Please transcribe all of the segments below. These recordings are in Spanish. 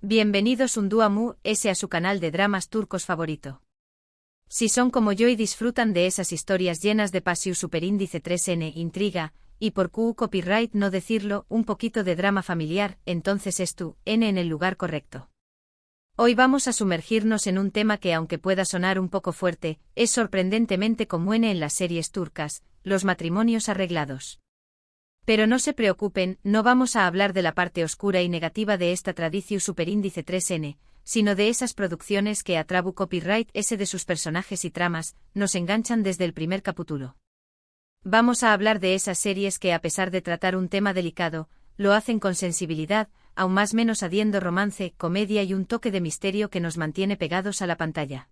Bienvenidos un día a su canal de dramas turcos favorito. Si son como yo y disfrutan de esas historias llenas de pasión superíndice 3N, intriga, y por Q copyright no decirlo, un poquito de drama familiar, entonces es tu N en el lugar correcto. Hoy vamos a sumergirnos en un tema que, aunque pueda sonar un poco fuerte, es sorprendentemente común en las series turcas, los matrimonios arreglados. Pero no se preocupen, no vamos a hablar de la parte oscura y negativa de esta tradición superíndice 3N, sino de esas producciones que a trabu copyright ese de sus personajes y tramas, nos enganchan desde el primer capítulo. Vamos a hablar de esas series que, a pesar de tratar un tema delicado, lo hacen con sensibilidad, aún más menos adiendo romance, comedia y un toque de misterio que nos mantiene pegados a la pantalla.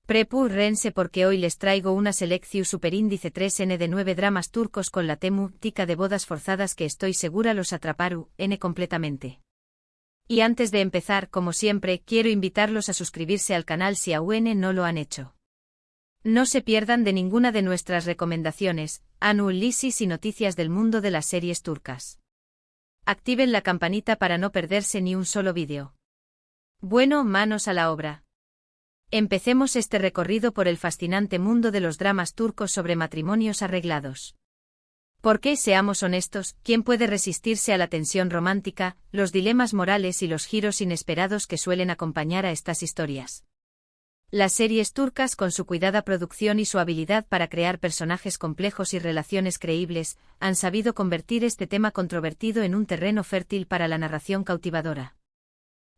Prepúrense porque hoy les traigo una selección superíndice 3N de 9 dramas turcos con la temática de bodas forzadas que estoy segura los atraparu N completamente. Y antes de empezar, como siempre, quiero invitarlos a suscribirse al canal si aún no lo han hecho. No se pierdan de ninguna de nuestras recomendaciones, análisis y noticias del mundo de las series turcas. Activen la campanita para no perderse ni un solo vídeo. Bueno, manos a la obra. Empecemos este recorrido por el fascinante mundo de los dramas turcos sobre matrimonios arreglados. Porque, seamos honestos, ¿quién puede resistirse a la tensión romántica, los dilemas morales y los giros inesperados que suelen acompañar a estas historias? Las series turcas, con su cuidada producción y su habilidad para crear personajes complejos y relaciones creíbles, han sabido convertir este tema controvertido en un terreno fértil para la narración cautivadora.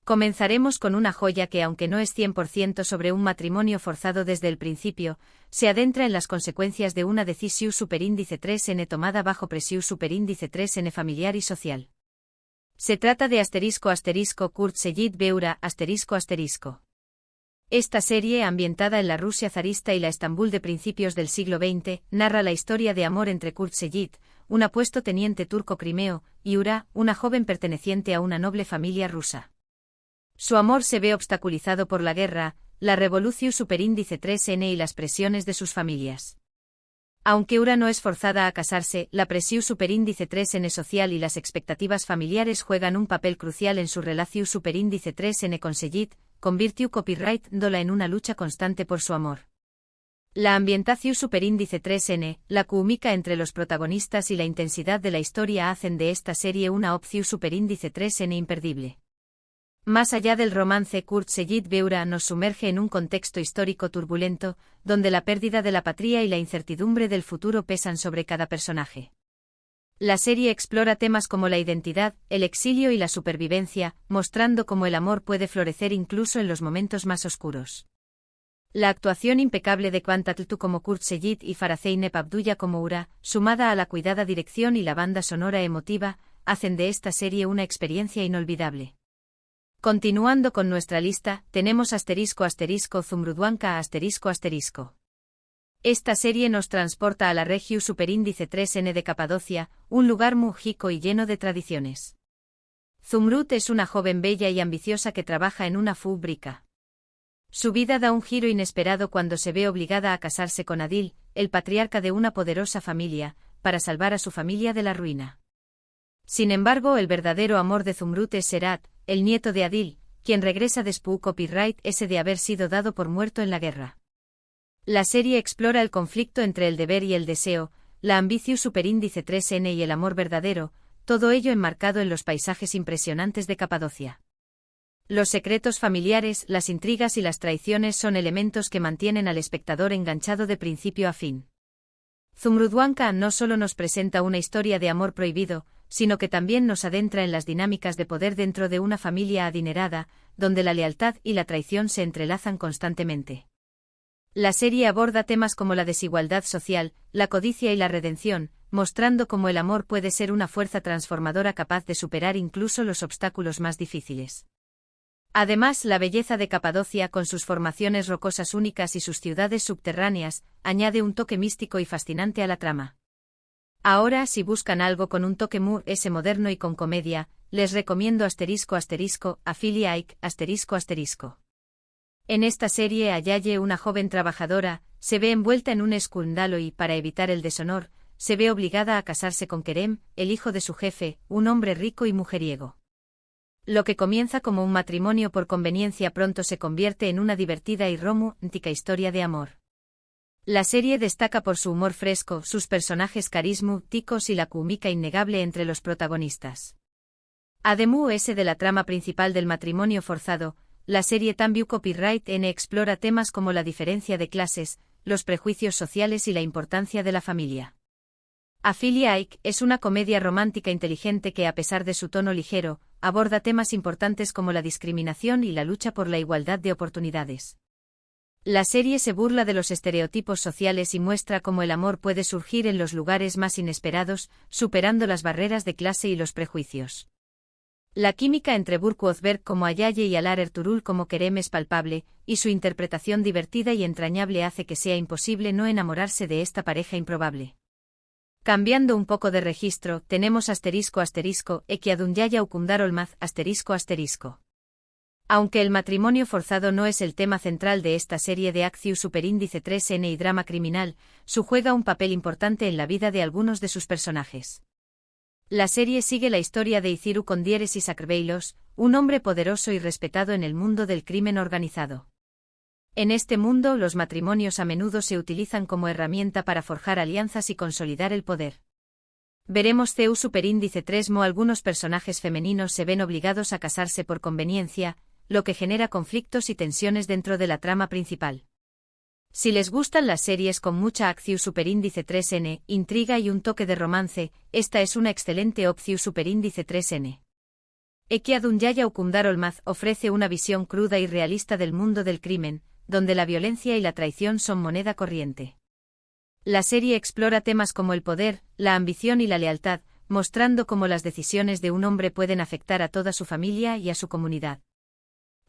Comenzaremos con una joya que, aunque no es 100% sobre un matrimonio forzado desde el principio, se adentra en las consecuencias de una decisión superíndice 3N tomada bajo presión superíndice 3N familiar y social. Se trata de Kurt Seyit Beura ***. Esta serie, ambientada en la Rusia zarista y la Estambul de principios del siglo XX, narra la historia de amor entre Kurt Seyit, un apuesto teniente turco crimeo, y Ura, una joven perteneciente a una noble familia rusa. Su amor se ve obstaculizado por la guerra, la revolución superíndice 3N y las presiones de sus familias. Aunque Ura no es forzada a casarse, la presión superíndice 3N social y las expectativas familiares juegan un papel crucial en su relación superíndice 3N con Seyit, convirtió copyright-dola en una lucha constante por su amor. La ambientación superíndice 3N, la química entre los protagonistas y la intensidad de la historia hacen de esta serie una opción superíndice 3N imperdible. Más allá del romance, Kurt Seyit Beura nos sumerge en un contexto histórico turbulento, donde la pérdida de la patria y la incertidumbre del futuro pesan sobre cada personaje. La serie explora temas como la identidad, el exilio y la supervivencia, mostrando cómo el amor puede florecer incluso en los momentos más oscuros. La actuación impecable de Kwan Tatlıtuğ como Kurt Seyit y Farah Zeynep Abdullah como Ura, sumada a la cuidada dirección y la banda sonora emotiva, hacen de esta serie una experiencia inolvidable. Continuando con nuestra lista, tenemos Zumrudwanka ***. Esta serie nos transporta a la región superíndice 3N de Capadocia, un lugar mágico y lleno de tradiciones. Zumrud es una joven bella y ambiciosa que trabaja en una fábrica. Su vida da un giro inesperado cuando se ve obligada a casarse con Adil, el patriarca de una poderosa familia, para salvar a su familia de la ruina. Sin embargo, el verdadero amor de Zumrud es Serhat, el nieto de Adil, quien regresa después copyright ese de haber sido dado por muerto en la guerra. La serie explora el conflicto entre el deber y el deseo, la ambición superíndice 3N y el amor verdadero, todo ello enmarcado en los paisajes impresionantes de Capadocia. Los secretos familiares, las intrigas y las traiciones son elementos que mantienen al espectador enganchado de principio a fin. Zumrudwanka no solo nos presenta una historia de amor prohibido, sino que también nos adentra en las dinámicas de poder dentro de una familia adinerada, donde la lealtad y la traición se entrelazan constantemente. La serie aborda temas como la desigualdad social, la codicia y la redención, mostrando cómo el amor puede ser una fuerza transformadora capaz de superar incluso los obstáculos más difíciles. Además, la belleza de Capadocia, con sus formaciones rocosas únicas y sus ciudades subterráneas, añade un toque místico y fascinante a la trama. Ahora, si buscan algo con un toque moderno y con comedia, les recomiendo Afilia Ike ***. En esta serie, Ayaye, una joven trabajadora, se ve envuelta en un escándalo y, para evitar el deshonor, se ve obligada a casarse con Kerem, el hijo de su jefe, un hombre rico y mujeriego. Lo que comienza como un matrimonio por conveniencia pronto se convierte en una divertida y romántica historia de amor. La serie destaca por su humor fresco, sus personajes carismáticos y la química innegable entre los protagonistas. Además de la trama principal del matrimonio forzado, la serie también Copyright N explora temas como la diferencia de clases, los prejuicios sociales y la importancia de la familia. Ophelia Ike es una comedia romántica inteligente que, a pesar de su tono ligero, aborda temas importantes como la discriminación y la lucha por la igualdad de oportunidades. La serie se burla de los estereotipos sociales y muestra cómo el amor puede surgir en los lugares más inesperados, superando las barreras de clase y los prejuicios. La química entre Burke Othberg como Ayaye y Alar Ertuğrul como Kerem es palpable, y su interpretación divertida y entrañable hace que sea imposible no enamorarse de esta pareja improbable. Cambiando un poco de registro, tenemos Eki Adunyaya Ukundar Olmaz ***. Aunque el matrimonio forzado no es el tema central de esta serie de acción superíndice 3N y drama criminal, su juega un papel importante en la vida de algunos de sus personajes. La serie sigue la historia de Itziru Kondieres y Sakrbeilos, un hombre poderoso y respetado en el mundo del crimen organizado. En este mundo, los matrimonios a menudo se utilizan como herramienta para forjar alianzas y consolidar el poder. Veremos CU superíndice 3 algunos personajes femeninos se ven obligados a casarse por conveniencia, lo que genera conflictos y tensiones dentro de la trama principal. Si les gustan las series con mucha acción superíndice 3N, intriga y un toque de romance, esta es una excelente opción superíndice 3N. Eki Adunyaya Ukundar Olmaz ofrece una visión cruda y realista del mundo del crimen, donde la violencia y la traición son moneda corriente. La serie explora temas como el poder, la ambición y la lealtad, mostrando cómo las decisiones de un hombre pueden afectar a toda su familia y a su comunidad.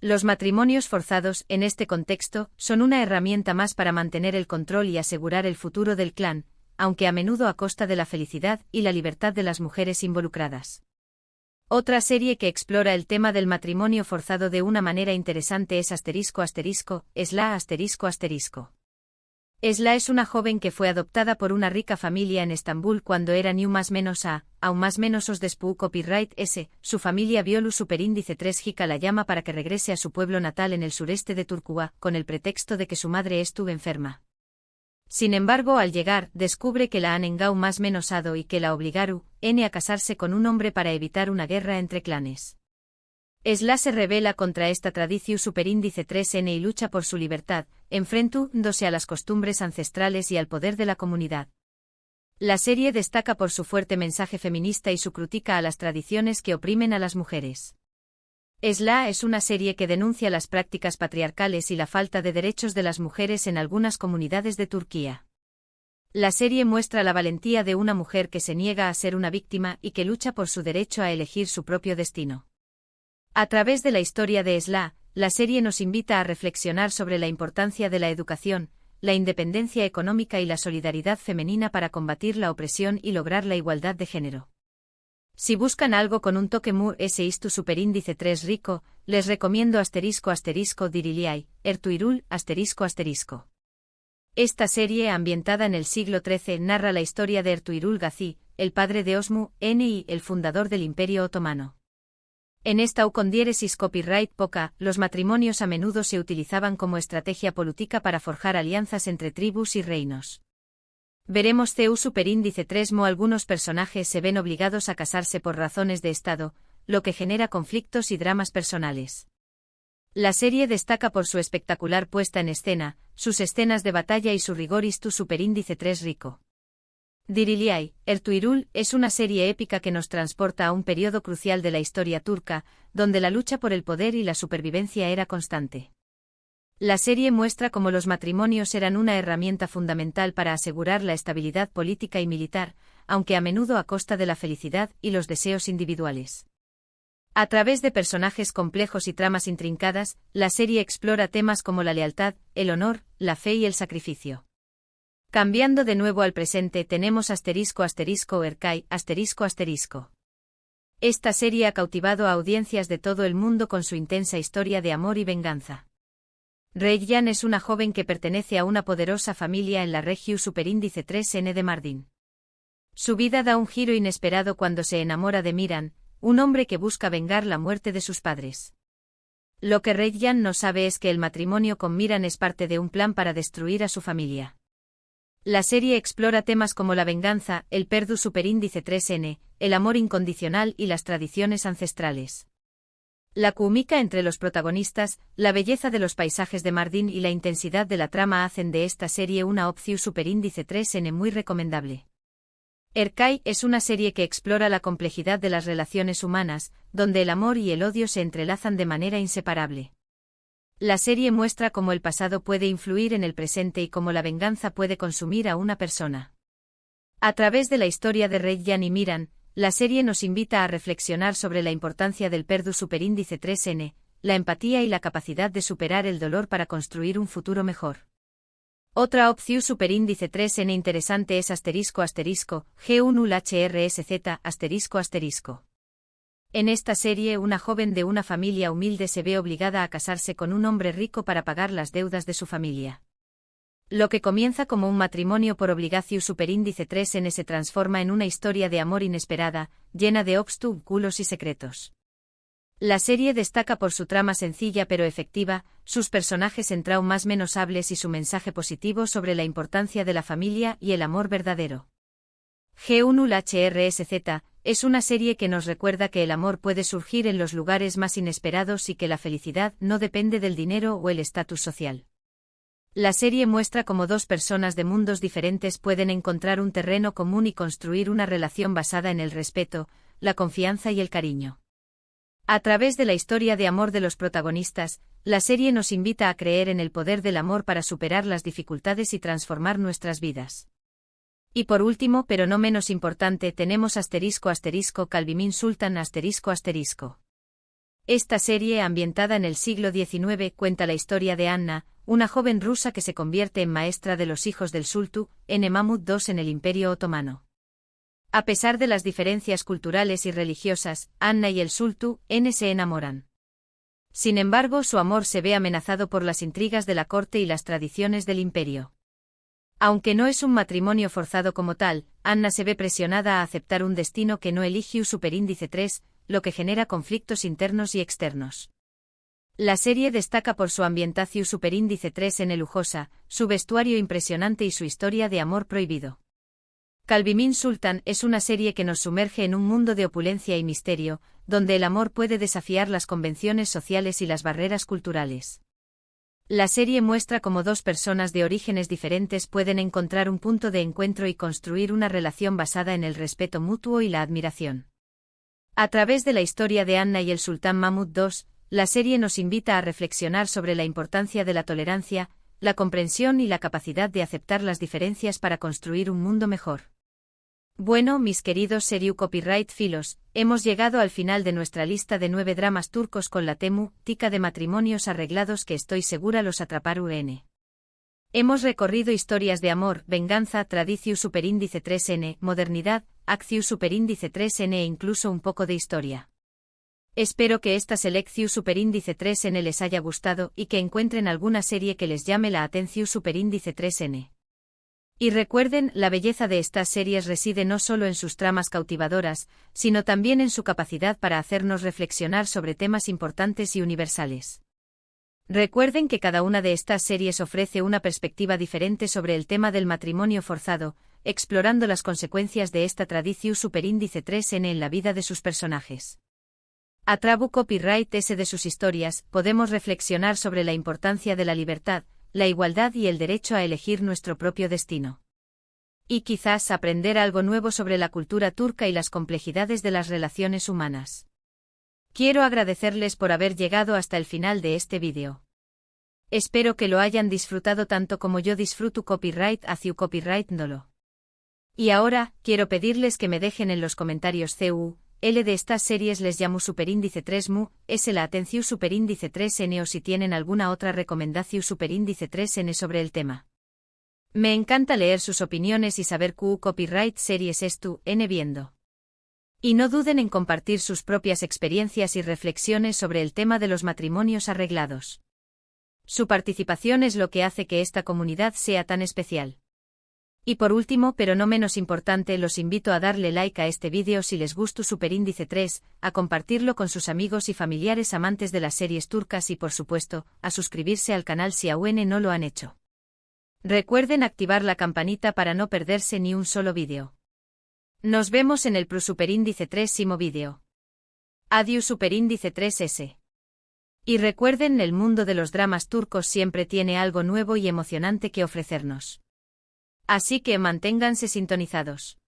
Los matrimonios forzados, en este contexto, son una herramienta más para mantener el control y asegurar el futuro del clan, aunque a menudo a costa de la felicidad y la libertad de las mujeres involucradas. Otra serie que explora el tema del matrimonio forzado de una manera interesante es ***Esla***. Esla es una joven que fue adoptada por una rica familia en Estambul cuando era aún más menos os despu copyright S. Su familia violu superíndice 3 Jica la llama para que regrese a su pueblo natal en el sureste de Turquía, con el pretexto de que su madre estuvo enferma. Sin embargo, al llegar, descubre que la han engau más menosado y que la obligaru a casarse con un hombre para evitar una guerra entre clanes. Esla se rebela contra esta tradición superíndice 3N y lucha por su libertad, enfrentándose a las costumbres ancestrales y al poder de la comunidad. La serie destaca por su fuerte mensaje feminista y su crítica a las tradiciones que oprimen a las mujeres. Esla es una serie que denuncia las prácticas patriarcales y la falta de derechos de las mujeres en algunas comunidades de Turquía. La serie muestra la valentía de una mujer que se niega a ser una víctima y que lucha por su derecho a elegir su propio destino. A través de la historia de Esla, la serie nos invita a reflexionar sobre la importancia de la educación, la independencia económica y la solidaridad femenina para combatir la opresión y lograr la igualdad de género. Si buscan algo con un toque muy istu superíndice 3 rico, les recomiendo ***Diriliai, Ertuğrul ***. Esta serie, ambientada en el siglo XIII, narra la historia de Ertuğrul Gazi, el padre de Osman y el fundador del Imperio Otomano. En esta Kondieresis copyright poca, los matrimonios a menudo se utilizaban como estrategia política para forjar alianzas entre tribus y reinos. Veremos CU superíndice 3 algunos personajes se ven obligados a casarse por razones de Estado, lo que genera conflictos y dramas personales. La serie destaca por su espectacular puesta en escena, sus escenas de batalla y su rigor istu superíndice 3 rico. Diriliai, Ertuğrul, es una serie épica que nos transporta a un periodo crucial de la historia turca, donde la lucha por el poder y la supervivencia era constante. La serie muestra cómo los matrimonios eran una herramienta fundamental para asegurar la estabilidad política y militar, aunque a menudo a costa de la felicidad y los deseos individuales. A través de personajes complejos y tramas intrincadas, la serie explora temas como la lealtad, el honor, la fe y el sacrificio. Cambiando de nuevo al presente tenemos ***Erkay***. Esta serie ha cautivado a audiencias de todo el mundo con su intensa historia de amor y venganza. Reyyan es una joven que pertenece a una poderosa familia en la región superíndice 3N de Mardin. Su vida da un giro inesperado cuando se enamora de Miran, un hombre que busca vengar la muerte de sus padres. Lo que Reid-Jan no sabe es que el matrimonio con Miran es parte de un plan para destruir a su familia. La serie explora temas como la venganza, el perdu superíndice 3N, el amor incondicional y las tradiciones ancestrales. La química entre los protagonistas, la belleza de los paisajes de Mardin y la intensidad de la trama hacen de esta serie una opción superíndice 3N muy recomendable. Erkai es una serie que explora la complejidad de las relaciones humanas, donde el amor y el odio se entrelazan de manera inseparable. La serie muestra cómo el pasado puede influir en el presente y cómo la venganza puede consumir a una persona. A través de la historia de Reid-Jan y Miran, la serie nos invita a reflexionar sobre la importancia del perdu superíndice 3N, la empatía y la capacidad de superar el dolor para construir un futuro mejor. Otra opción superíndice 3N interesante es G1ULHRSZ. En esta serie una joven de una familia humilde se ve obligada a casarse con un hombre rico para pagar las deudas de su familia. Lo que comienza como un matrimonio por obligación superíndice 3N se transforma en una historia de amor inesperada, llena de obstáculos y secretos. La serie destaca por su trama sencilla pero efectiva, sus personajes en traumas menos hables y su mensaje positivo sobre la importancia de la familia y el amor verdadero. G1ULHRSZ es una serie que nos recuerda que el amor puede surgir en los lugares más inesperados y que la felicidad no depende del dinero o el estatus social. La serie muestra cómo dos personas de mundos diferentes pueden encontrar un terreno común y construir una relación basada en el respeto, la confianza y el cariño. A través de la historia de amor de los protagonistas, la serie nos invita a creer en el poder del amor para superar las dificultades y transformar nuestras vidas. Y por último, pero no menos importante, tenemos **Calvimin Sultan ***. Esta serie, ambientada en el siglo XIX, cuenta la historia de Anna, una joven rusa que se convierte en maestra de los hijos del sultán, Mahmud II en el Imperio Otomano. A pesar de las diferencias culturales y religiosas, Anna y el sultán se enamoran. Sin embargo, su amor se ve amenazado por las intrigas de la corte y las tradiciones del imperio. Aunque no es un matrimonio forzado como tal, Anna se ve presionada a aceptar un destino que no eligió superíndice 3, lo que genera conflictos internos y externos. La serie destaca por su ambientación superíndice 3N lujosa, su vestuario impresionante y su historia de amor prohibido. Calvimin Sultan es una serie que nos sumerge en un mundo de opulencia y misterio, donde el amor puede desafiar las convenciones sociales y las barreras culturales. La serie muestra cómo dos personas de orígenes diferentes pueden encontrar un punto de encuentro y construir una relación basada en el respeto mutuo y la admiración. A través de la historia de Anna y el sultán Mahmud II, la serie nos invita a reflexionar sobre la importancia de la tolerancia, la comprensión y la capacidad de aceptar las diferencias para construir un mundo mejor. Bueno, mis queridos Seriu Copyright Filos, hemos llegado al final de nuestra lista de 9 dramas turcos con la temática de matrimonios arreglados que estoy segura los atraparán. Hemos recorrido historias de amor, venganza, tradición superíndice 3N, modernidad, acción superíndice 3N e incluso un poco de historia. Espero que esta selección superíndice 3N les haya gustado y que encuentren alguna serie que les llame la atención superíndice 3N. Y recuerden, la belleza de estas series reside no solo en sus tramas cautivadoras, sino también en su capacidad para hacernos reflexionar sobre temas importantes y universales. Recuerden que cada una de estas series ofrece una perspectiva diferente sobre el tema del matrimonio forzado, explorando las consecuencias de esta tradición superíndice 3N en la vida de sus personajes. A través copyright S de sus historias, podemos reflexionar sobre la importancia de la libertad, la igualdad y el derecho a elegir nuestro propio destino. Y quizás aprender algo nuevo sobre la cultura turca y las complejidades de las relaciones humanas. Quiero agradecerles por haber llegado hasta el final de este vídeo. Espero que lo hayan disfrutado tanto como yo disfruto copyright hacia copyright Ndolo. Y ahora, quiero pedirles que me dejen en los comentarios L de estas series les llamo superíndice 3MU, S la atención superíndice 3N o si tienen alguna otra recomendación superíndice 3N sobre el tema. Me encanta leer sus opiniones y saber copyright series N viendo. Y no duden en compartir sus propias experiencias y reflexiones sobre el tema de los matrimonios arreglados. Su participación es lo que hace que esta comunidad sea tan especial. Y por último, pero no menos importante, los invito a darle like a este vídeo si les gustó Superíndice 3, a compartirlo con sus amigos y familiares amantes de las series turcas y por supuesto, a suscribirse al canal si aún no lo han hecho. Recuerden activar la campanita para no perderse ni un solo vídeo. Nos vemos en el Superíndice 3 vídeo. Adiós Superíndice 3S. Y recuerden, el mundo de los dramas turcos siempre tiene algo nuevo y emocionante que ofrecernos. Así que manténganse sintonizados.